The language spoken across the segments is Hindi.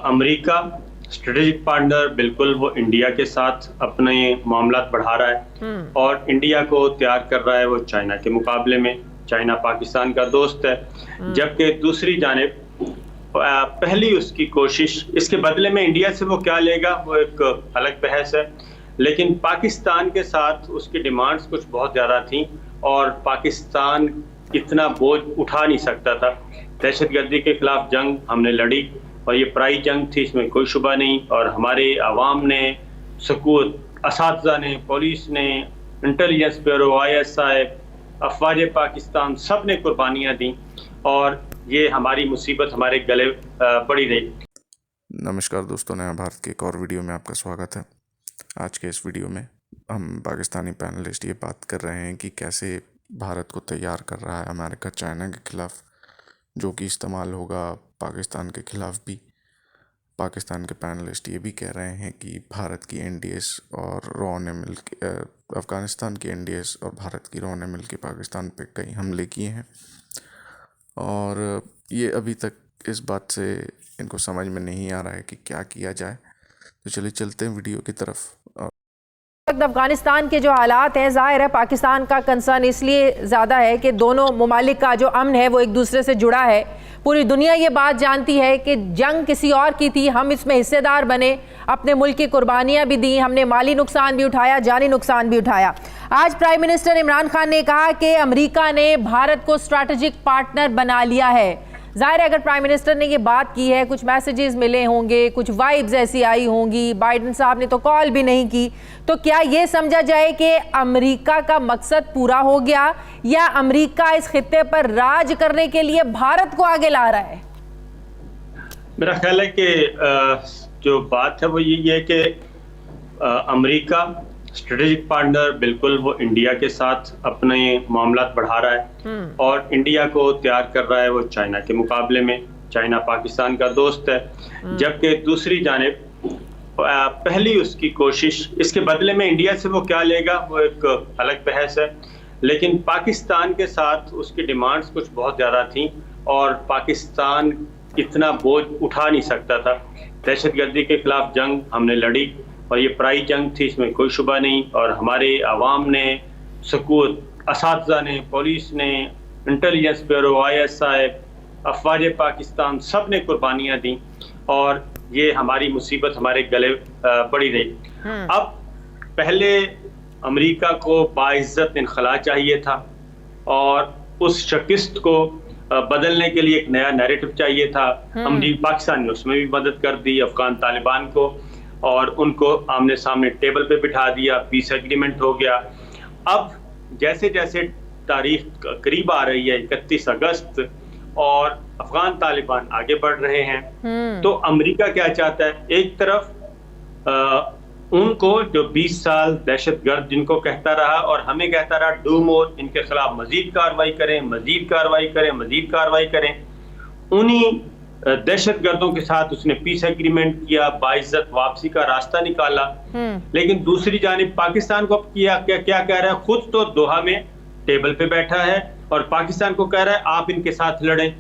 अमेरिका स्ट्रेटेजिक पार्टनर बिल्कुल वो इंडिया के साथ अपने मामलात बढ़ा रहा है और इंडिया को तैयार कर रहा है वो चाइना के मुकाबले में। चाइना पाकिस्तान का दोस्त है, जबकि दूसरी जानिब पहली उसकी कोशिश, इसके बदले में इंडिया से वो क्या लेगा वो एक अलग बहस है, लेकिन पाकिस्तान के साथ उसकी डिमांड्स कुछ बहुत ज़्यादा थी और पाकिस्तान इतना बोझ उठा नहीं सकता था। दहशतगर्दी के खिलाफ जंग हमने लड़ी और ये पराई जंग थी, इसमें कोई शुबा नहीं। और हमारे अवाम ने, सकूत, असातिज़ा ने, पुलिस ने, इंटेलिजेंस ब्यूरो, ISI, अफवाज पाकिस्तान, सब ने कुर्बानियाँ दी और ये हमारी मुसीबत हमारे गले पड़ी रही। नमस्कार दोस्तों, नया भारत के एक और वीडियो में आपका स्वागत है। आज के इस वीडियो में हम पाकिस्तानी पैनलिस्ट ये बात कर रहे हैं कि कैसे भारत को तैयार कर रहा है अमेरिका चाइना के खिलाफ, जो कि इस्तेमाल होगा पाकिस्तान के खिलाफ भी। पाकिस्तान के पैनलिस्ट ये भी कह रहे हैं कि भारत की NDS और रॉ ने मिलकर, अफ़गानिस्तान की NDS और भारत की रॉ ने मिलकर पाकिस्तान पे कई हमले किए हैं और ये अभी तक इस बात से इनको समझ में नहीं आ रहा है कि क्या किया जाए। तो चलिए चलते हैं वीडियो की तरफ। अफगानिस्तान के जो हालात हैं, जाहिर है पाकिस्तान का कंसर्न इसलिए ज़्यादा है कि दोनों ममालिक का जो अमन है वो एक दूसरे से जुड़ा है। पूरी दुनिया ये बात जानती है कि जंग किसी और की थी, हम इसमें हिस्सेदार बने, अपने मुल्क की कुर्बानियाँ भी दी, हमने माली नुकसान भी उठाया, जानी नुकसान भी उठाया। आज प्राइम मिनिस्टर इमरान खान ने कहा कि अमेरिका ने भारत को स्ट्रैटेजिक पार्टनर बना लिया है। जाहिर है अगर प्राइम मिनिस्टर ने ये बात की है, कुछ मैसेजेस मिले होंगे, कुछ वाइब्स ऐसी आई होंगी, बाइडेन साहब ने तो कॉल भी नहीं की, तो क्या ये समझा जाए कि अमेरिका का मकसद पूरा हो गया या अमेरिका इस खित्ते पर राज करने के लिए भारत को आगे ला रहा है? मेरा ख्याल है कि जो बात है वो ये है कि अमेरिका स्ट्रेटेजिक पार्टनर बिल्कुल वो इंडिया के साथ अपने मामलात बढ़ा रहा है और इंडिया को तैयार कर रहा है वो चाइना के मुकाबले में। चाइना पाकिस्तान का दोस्त है, जबकि दूसरी जानिब पहली उसकी कोशिश, इसके बदले में इंडिया से वो क्या लेगा वो एक अलग बहस है, लेकिन पाकिस्तान के साथ उसकी डिमांड्स कुछ बहुत ज़्यादा थी और पाकिस्तान इतना बोझ उठा नहीं सकता था। दहशतगर्दी के खिलाफ जंग हमने लड़ी और ये पराई जंग थी, इसमें कोई शुबा नहीं। और हमारे अवाम ने, सकूत, असातिज़ा ने, पुलिस ने, इंटेलिजेंस ब्यूरो, ISI, अफवाज पाकिस्तान, सब ने कुर्बानियाँ दी और ये हमारी मुसीबत हमारे गले पड़ी रही। अब पहले अमेरिका को बाइज्जत इनखला चाहिए था और उस शिकस्त को बदलने के लिए एक नया नैरेटिव चाहिए था। पाकिस्तान ने उसमें भी मदद कर दी अफगान तालिबान को और उनको आमने सामने टेबल पे बिठा दिया, पीस एग्रीमेंट हो गया। अब जैसे जैसे तारीख करीब आ रही है 31 अगस्त और अफगान तालिबान आगे बढ़ रहे हैं, तो अमेरिका क्या चाहता है? एक तरफ उनको जो 20 साल दहशतगर्द जिनको कहता रहा और हमें कहता रहा डू मोर, इनके खिलाफ मजीद कार्रवाई करें, मजीद कार्रवाई करें, मजीद कार्रवाई करें, उन्हीं दहशतगर्दों के साथ उसने पीस एग्रीमेंट किया, बाइज्जत वापसी का रास्ता निकाला। लेकिन दूसरी जानिब पाकिस्तान को अब क्या कह रहा है? खुद तो दोहा में टेबल पे बैठा है और पाकिस्तान को कह रहा है आप इनके साथ लड़ें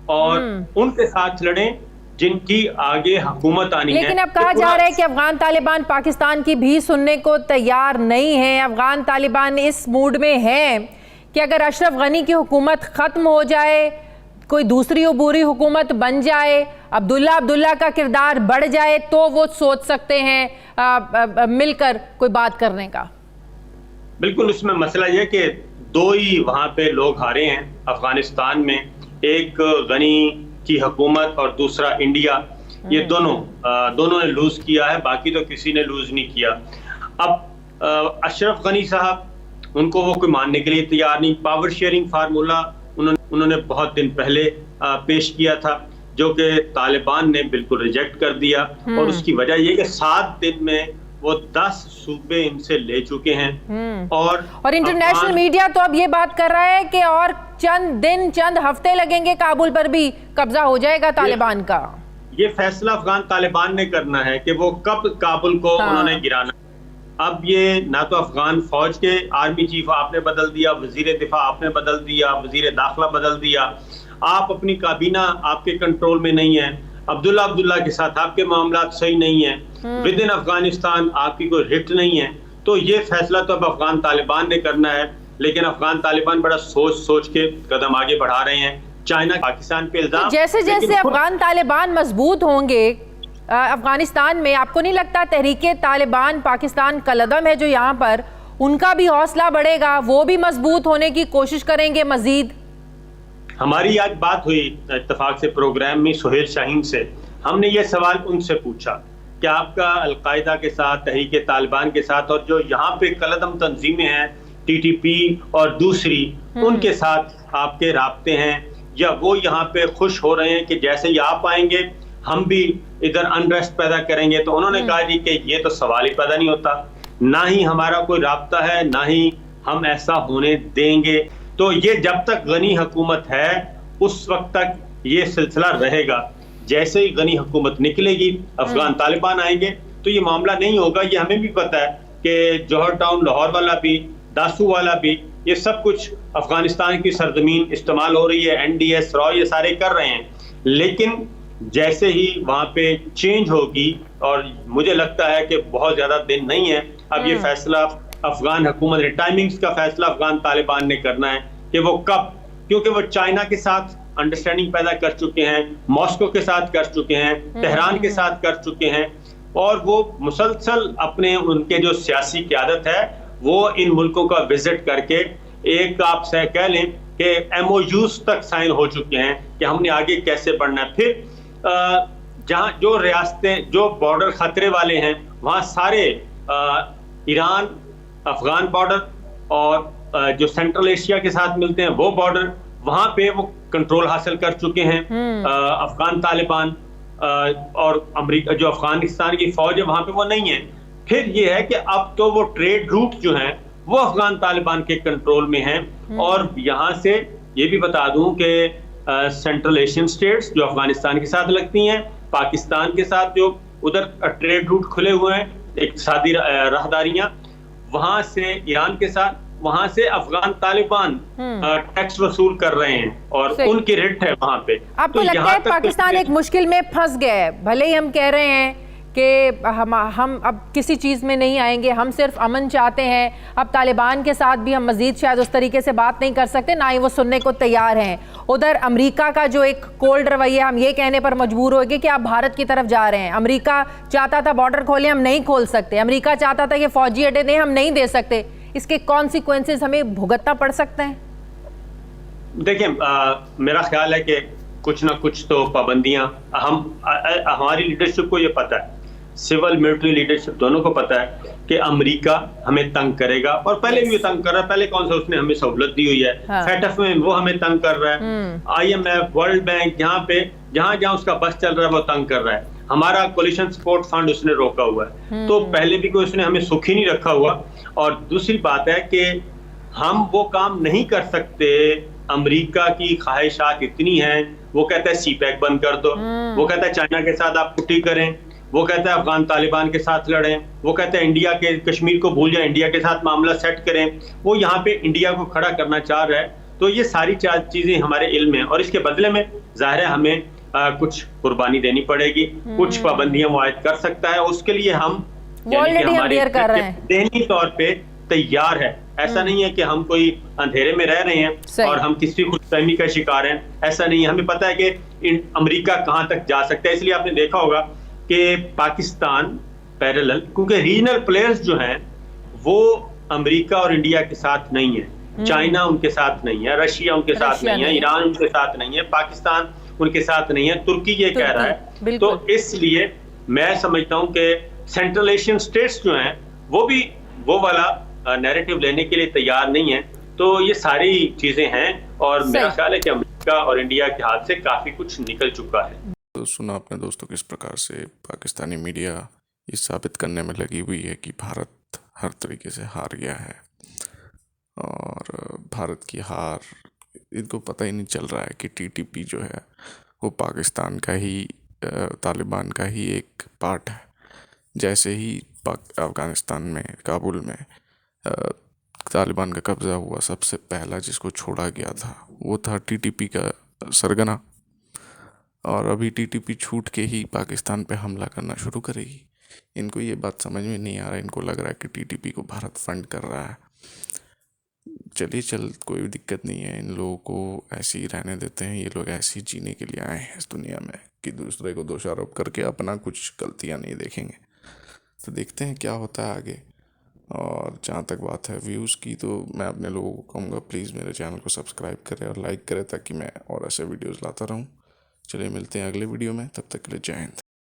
और उनके साथ लड़ें जिनकी आगे हुकूमत आनी है। लेकिन अब कहा जा रहा है कि अफगान तालिबान पाकिस्तान की भी सुनने को तैयार नहीं है। अफगान तालिबान इस मूड में है कि अगर अशरफ गनी की हुकूमत खत्म हो जाए, कोई दूसरी अबूरी हुकूमत बन जाए, अब्दुल्ला का किरदार बढ़ जाए, तो वो सोच सकते हैं मिलकर कोई बात करने का। बिल्कुल, उसमें मसला यह कि दो ही वहां पे लोग हारे हैं अफगानिस्तान में, एक गनी की हुकूमत और दूसरा इंडिया। ये दोनों ने लूज किया है, बाकी तो किसी ने लूज नहीं किया। अब अशरफ गनी साहब, उनको वो कोई मानने के लिए तैयार नहीं। पावर शेयरिंग फार्मूला उन्होंने बहुत दिन पहले पेश किया था, जो कि तालिबान ने बिल्कुल रिजेक्ट कर दिया और उसकी वजह यह कि 7 दिन में वो 10 सूबे इनसे ले चुके हैं और इंटरनेशनल मीडिया तो अब ये बात कर रहा है कि और चंद हफ्ते लगेंगे, काबुल पर भी कब्जा हो जाएगा तालिबान का। ये फैसला अफगान तालिबान ने करना है कि वो कब काबुल को उन्होंने गिराना। अब ये ना तो अफगान फौज के आर्मी चीफ आपने बदल दिया, वजीर दिफा आपने बदल दिया, वजीर दाखिला बदल दिया, आप अपनी काबीना आपके कंट्रोल में नहीं है। अब्दुल्ला के साथ आपके मामलात सही नहीं है, विद इन अफगानिस्तान आपकी कोई रिट नहीं है, तो ये फैसला तो अब अफगान तालिबान ने करना है। लेकिन अफगान तालिबान बड़ा सोच सोच के कदम आगे बढ़ा रहे हैं। चाइना पाकिस्तान पे इल्जाम, जैसे जैसे अफगान तालिबान मजबूत होंगे अफगानिस्तान में, आपको नहीं लगता तहरीके तालिबान पाकिस्तान कलदम है जो यहाँ पर, उनका भी हौसला बढ़ेगा, वो भी मजबूत होने की कोशिश करेंगे मजीद? हमारी आज बात हुई इत्तेफाक से प्रोग्राम में सुहेल शाहीन से, हमने ये सवाल उनसे पूछा कि आपका अलकायदा के साथ, तहरीके तालिबान के साथ और जो यहाँ पे कलदम तंजीमें हैं टीटीपी और दूसरी, उनके साथ आपके राब्ते हैं, या वो यहाँ पे खुश हो रहे हैं कि जैसे ही आप आएंगे हम भी इधर अनरेस्ट पैदा करेंगे? तो उन्होंने कहा जी कि ये तो सवाल ही पैदा नहीं होता, ना ही हमारा कोई राब्ता है, ना ही हम ऐसा होने देंगे। तो ये जब तक गनी हुकूमत है उस वक्त तक ये सिलसिला रहेगा। जैसे ही गनी हुकूमत निकलेगी, अफगान तालिबान आएंगे, तो ये मामला नहीं होगा। ये हमें भी पता है कि जौहर टाउन लाहौर वाला भी, दासू वाला भी, ये सब कुछ अफगानिस्तान की सरजमीन इस्तेमाल हो रही है, NDS रॉ ये सारे कर रहे हैं। लेकिन जैसे ही वहां पे चेंज होगी, और मुझे लगता है कि बहुत ज्यादा दिन नहीं है, अब ये फैसला अफगान हुकूमत ने, टाइमिंग्स का फैसला अफगान तालिबान ने करना है कि वो कब, क्योंकि वो चाइना के साथ अंडरस्टैंडिंग पैदा कर चुके हैं, मॉस्को के साथ कर चुके हैं, तेहरान के साथ कर चुके हैं, और वो मुसलसल अपने, उनके जो सियासी क़यादत है वो इन मुल्कों का विजिट करके एक आप से कह लें कि MOUs तक साइन हो चुके हैं कि हमने आगे कैसे बढ़ना है। फिर जहाँ जो रियासतें, जो बॉर्डर खतरे वाले हैं, वहाँ सारे ईरान अफगान बॉर्डर और जो सेंट्रल एशिया के साथ मिलते हैं वो बॉर्डर, वहां पे वो कंट्रोल हासिल कर चुके हैं अफगान तालिबान, और अमेरिका जो अफगानिस्तान की फौज है वहां पे वो नहीं है। फिर ये है कि अब तो वो ट्रेड रूट जो हैं वो अफगान तालिबान के कंट्रोल में हैं। और यहाँ से ये भी बता दूं कि सेंट्रल एशियन स्टेट्स जो अफगानिस्तान के साथ लगती हैं, पाकिस्तान के साथ जो उधर ट्रेड रूट खुले हुए हैं, इक़्तिसादी राहदारियां, वहां से ईरान के साथ, वहां से अफगान तालिबान टैक्स वसूल कर रहे हैं और उनकी रेट है वहां पे। आपको लगता है पाकिस्तान एक मुश्किल में फंस गया है? भले ही हम कह रहे हैं कि हम अब किसी चीज़ में नहीं आएंगे, हम सिर्फ अमन चाहते हैं, अब तालिबान के साथ भी हम मज़ीद शायद उस तरीके से बात नहीं कर सकते, ना ही वो सुनने को तैयार हैं। उधर अमेरिका का जो एक कोल्ड रवैया, हम ये कहने पर मजबूर हो गए कि आप भारत की तरफ जा रहे हैं। अमेरिका चाहता था बॉर्डर खोलें, हम नहीं खोल सकते। अमेरिका चाहता था कि फौजी अड्डे दें, हम नहीं दे सकते। इसके कॉन्सिक्वेंसेस हमें भुगतना पड़ सकते हैं? देखिए, मेरा ख्याल है कि कुछ ना कुछ तो पाबंदियां, हमारी लीडरशिप को ये पता है, सिविल मिलिट्री लीडरशिप दोनों को पता है कि अमेरिका हमें तंग करेगा, और पहले भी तंग कर रहा है। पहले कौन सा उसने हमें सहूलत दी हुई है, FATF में वो हमें तंग कर रहा है, IMF, वर्ल्ड बैंक, जहाँ जहाँ उसका बस चल रहा है वो तंग कर रहा है। हमारा कोलिशन सपोर्ट फंड उसने रोका हुआ है, तो पहले भी कोई उसने हमें सुखी नहीं रखा हुआ। और दूसरी बात है कि हम वो काम नहीं कर सकते, अमेरिका की ख्वाहिशात इतनी हैं, वो कहता है CPEC बंद कर दो, वो कहता है चाइना के साथ आप पुट्टी करें, वो कहता है अफगान तालिबान के साथ लड़ें, वो कहता है इंडिया के कश्मीर को भूल जाए, इंडिया के साथ मामला सेट करें, वो यहाँ पे इंडिया को खड़ा करना चाह रहा है। तो ये सारी चीजें हमारे इल्म में, और इसके बदले में जाहिर है हमें कुछ कुर्बानी देनी पड़ेगी, कुछ पाबंदियां वो आयद कर सकता है। उसके लिए हम देनी तौर पे तैयार है। ऐसा नहीं है कि हम कोई अंधेरे में रह रहे हैं और हम किसी खुशफहमी का शिकार हैं, ऐसा नहीं है। हमें पता है कि अमेरिका कहां तक जा सकता है। इसलिए आपने देखा होगा कि पाकिस्तान पैरेलल, क्योंकि रीजनल प्लेयर्स जो हैं वो अमेरिका और इंडिया के साथ नहीं है, चाइना उनके साथ नहीं है, रशिया उनके साथ नहीं है, ईरान उनके साथ नहीं है, पाकिस्तान उनके साथ नहीं है, तुर्की ये कह रहा है। तो इसलिए मैं समझता हूं कि सेंट्रल एशियन स्टेट्स जो हैं वो भी वो वाला नैरेटिव लेने के लिए तैयार नहीं है। तो ये सारी चीजें हैं, और मेरा ख्याल है कि अमेरिका और इंडिया के हाथ से काफी कुछ निकल चुका है। तो सुना आपने दोस्तों किस प्रकार से पाकिस्तानी मीडिया ये साबित करने में लगी हुई है कि भारत हर तरीके से हार गया है, और भारत की हार, इनको पता ही नहीं चल रहा है कि TTP जो है वो पाकिस्तान का ही, तालिबान का ही एक पार्ट है। जैसे ही अफ़गानिस्तान में, काबुल में तालिबान का कब्ज़ा हुआ, सबसे पहला जिसको छोड़ा गया था वो था TTP का सरगना, और अभी टीटीपी छूट के ही पाकिस्तान पे हमला करना शुरू करेगी। इनको ये बात समझ में नहीं आ रहा, इनको लग रहा है कि टीटीपी को भारत फंड कर रहा है। चलिए कोई दिक्कत नहीं है, इन लोगों को ऐसे ही रहने देते हैं। ये लोग ऐसे ही जीने के लिए आए हैं इस दुनिया में कि दूसरे को दोषारोप करके अपना कुछ गलतियां नहीं देखेंगे। तो देखते हैं क्या होता है आगे। और जहाँ तक बात है व्यूज़ की, तो मैं अपने लोगों को कहूँगा प्लीज़ मेरे चैनल को सब्सक्राइब करें और लाइक करें ताकि मैं और ऐसे वीडियोज़ लाता रहूँ। चलिए मिलते हैं अगले वीडियो में, तब तक के लिए जय हिंद।